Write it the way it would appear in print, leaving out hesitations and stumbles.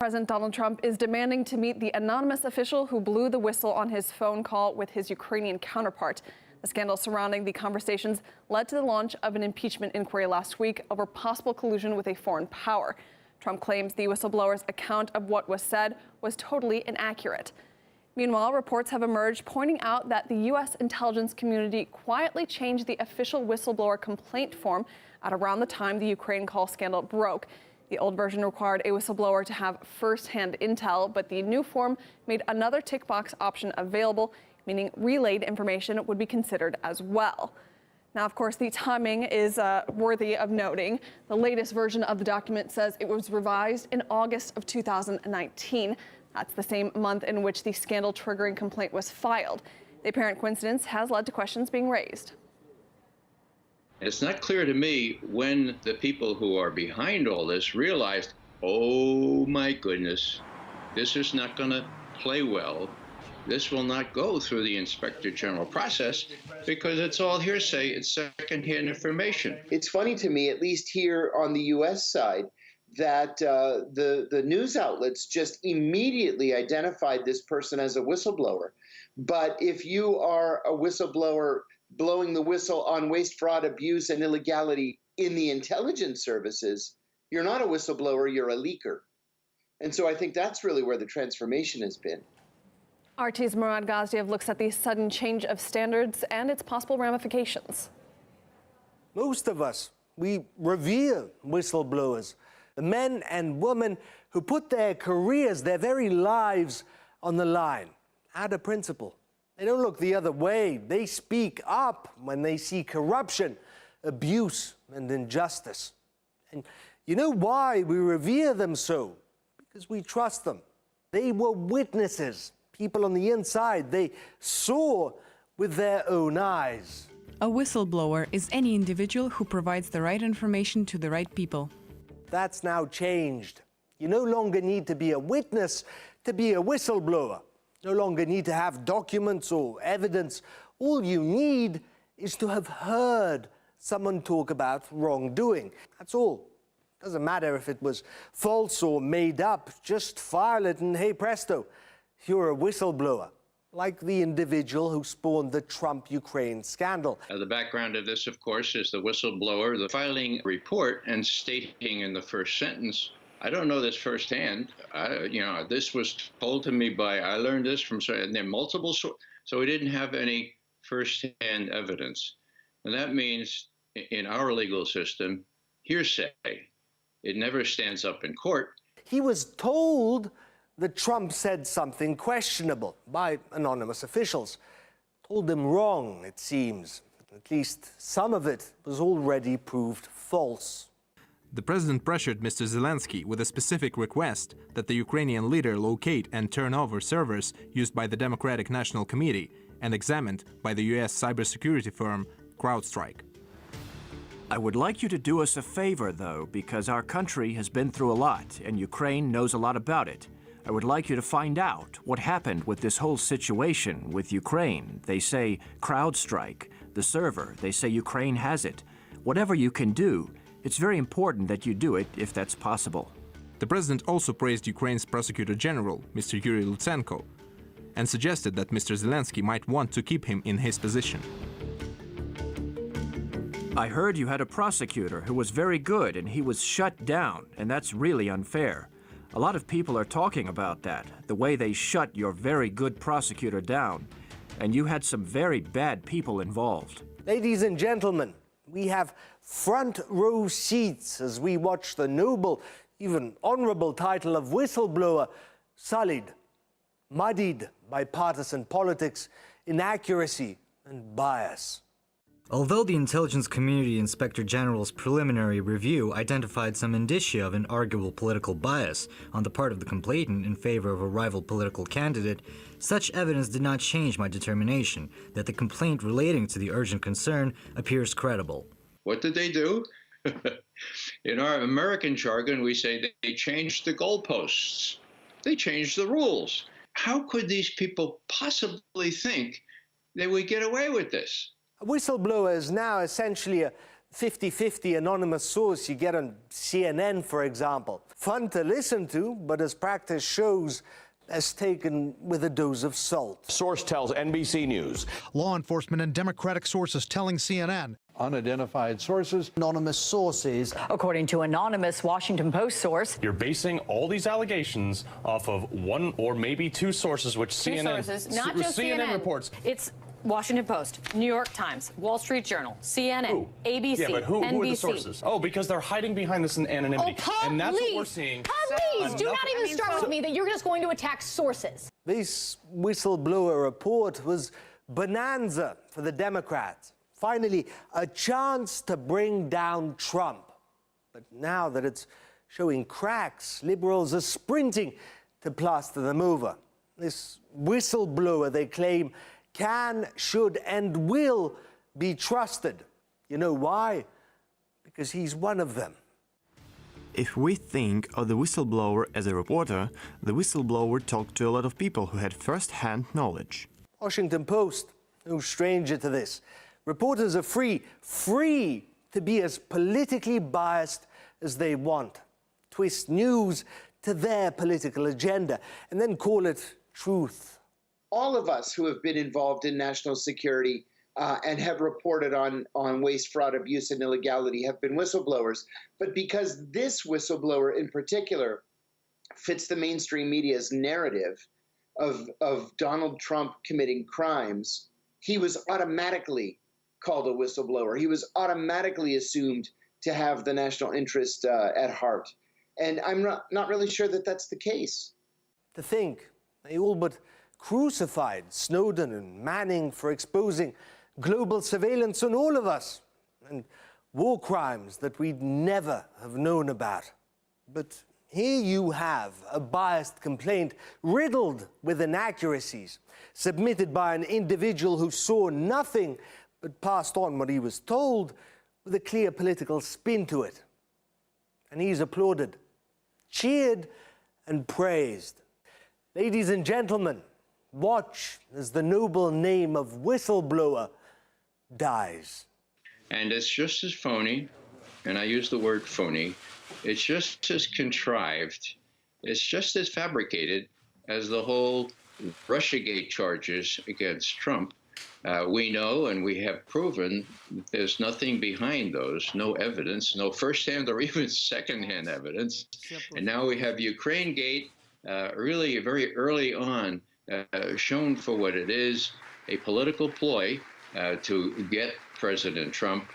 President Donald Trump is demanding to meet the anonymous official who blew the whistle on his phone call with his Ukrainian counterpart. The scandal surrounding the conversations led to the launch of an impeachment inquiry last week over possible collusion with a foreign power. Trump claims the whistleblower's account of what was said was totally inaccurate. Meanwhile, reports have emerged pointing out that the U.S. intelligence community quietly changed the official whistleblower complaint form at around the time the Ukraine call scandal broke. The old version required a whistleblower to have first-hand intel, but the new form made another tick box option available, meaning relayed information would be considered as well. Now, of course, the timing is worthy of noting. The latest version of the document says it was revised in August of 2019. That's the same month in which the scandal-triggering complaint was filed. The apparent coincidence has led to questions being raised. It's not clear to me when the people who are behind all this realized, oh my goodness, this is not going to play well. This will not go through the Inspector General process because it's all hearsay, it's secondhand information. It's funny to me, at least here on the U.S. side, that the news outlets just immediately identified this person as a whistleblower. But if you are a whistleblower blowing the whistle on waste, fraud, abuse, and illegality in the intelligence services, you're not a whistleblower, you're a leaker. And so I think that's really where the transformation has been. RT's Murad Gaziev looks at the sudden change of standards and its possible ramifications. Most of us, we revere whistleblowers, the men and women who put their careers, their very lives on the line, out of principle. They don't look the other way. They speak up when they see corruption, abuse, and injustice. And you know why we revere them so? Because we trust them. They were witnesses, people on the inside. They saw with their own eyes. A whistleblower is any individual who provides the right information to the right people. That's now changed. You no longer need to be a witness to be a whistleblower. No longer need to have documents or evidence. All you need is to have heard someone talk about wrongdoing. That's all. Doesn't matter if it was false or made up. Just file it and hey presto, you're a whistleblower. Like the individual who spawned the Trump-Ukraine scandal. The background of this, of course, is the whistleblower, the filing report and stating in the first sentence, I don't know this firsthand. This was told to me by, I learned this from, and there are multiple sources. So we didn't have any firsthand evidence. And that means in our legal system, hearsay. It never stands up in court. He was told that Trump said something questionable by anonymous officials. Told them wrong, it seems. At least some of it was already proved false. The president pressured Mr. Zelensky with a specific request that the Ukrainian leader locate and turn over servers used by the Democratic National Committee and examined by the US cybersecurity firm CrowdStrike. I would like you to do us a favor, though, because our country has been through a lot and Ukraine knows a lot about it. I would like you to find out what happened with this whole situation with Ukraine. They say CrowdStrike, the server, they say Ukraine has it. Whatever you can do, it's very important that you do it if that's possible. The president also praised Ukraine's Prosecutor General, Mr. Yuri Lutsenko, and suggested that Mr. Zelensky might want to keep him in his position. I heard you had a prosecutor who was very good and he was shut down, and that's really unfair. A lot of people are talking about that, the way they shut your very good prosecutor down, and you had some very bad people involved. Ladies and gentlemen, we have front row seats as we watch the noble, even honorable title of whistleblower sullied, muddied by partisan politics, inaccuracy, and bias. Although the intelligence community Inspector General's preliminary review identified some indicia of an arguable political bias on the part of the complainant in favor of a rival political candidate, such evidence did not change my determination that the complaint relating to the urgent concern appears credible. What did they do? In our American jargon, we say that they changed the goalposts. They changed the rules. How could these people possibly think they would get away with this? A whistleblower is now essentially a 50-50 anonymous source you get on CNN, for example. Fun to listen to, but as practice shows, as taken with a dose of salt. Source tells NBC News. Law enforcement and Democratic sources telling CNN. Unidentified sources. Anonymous sources. According to anonymous Washington Post source. You're basing all these allegations off of one or maybe two sources, which Two CNN, sources, not just CNN reports. It's Washington Post, New York Times, Wall Street Journal, CNN, ABC, yeah, but who NBC. are the sources? Oh, because they're hiding behind this anonymity. And that's what we're seeing. Please, do not even start with me that you're just going to attack sources. This whistleblower report was bonanza for the Democrats. Finally, a chance to bring down Trump. But now that it's showing cracks, liberals are sprinting to plaster them over. This whistleblower, they claim, can, should, and will be trusted. You know why? Because he's one of them. If we think of the whistleblower as a reporter, the whistleblower talked to a lot of people who had first-hand knowledge. Washington Post, no stranger to this. Reporters are free to be as politically biased as they want, twist news to their political agenda, and then call it truth. All of us who have been involved in national security and have reported on waste, fraud, abuse, and illegality have been whistleblowers. But because this whistleblower in particular fits the mainstream media's narrative of Donald Trump committing crimes, he was automatically called a whistleblower. He was automatically assumed to have the national interest at heart. And I'm not really sure that that's the case. To think, they all but crucified Snowden and Manning for exposing global surveillance on all of us and war crimes that we'd never have known about. But here you have a biased complaint riddled with inaccuracies, submitted by an individual who saw nothing but passed on what he was told with a clear political spin to it. And he's applauded, cheered, and praised. Ladies and gentlemen, watch as the noble name of whistleblower dies. And it's just as phony, and I use the word phony, it's just as contrived, it's just as fabricated as the whole Russiagate charges against Trump. We know and we have proven that there's nothing behind those, no evidence, no first-hand or even second-hand evidence. And now we have Ukraine-gate really very early on shown for what it is, a political ploy to get President Trump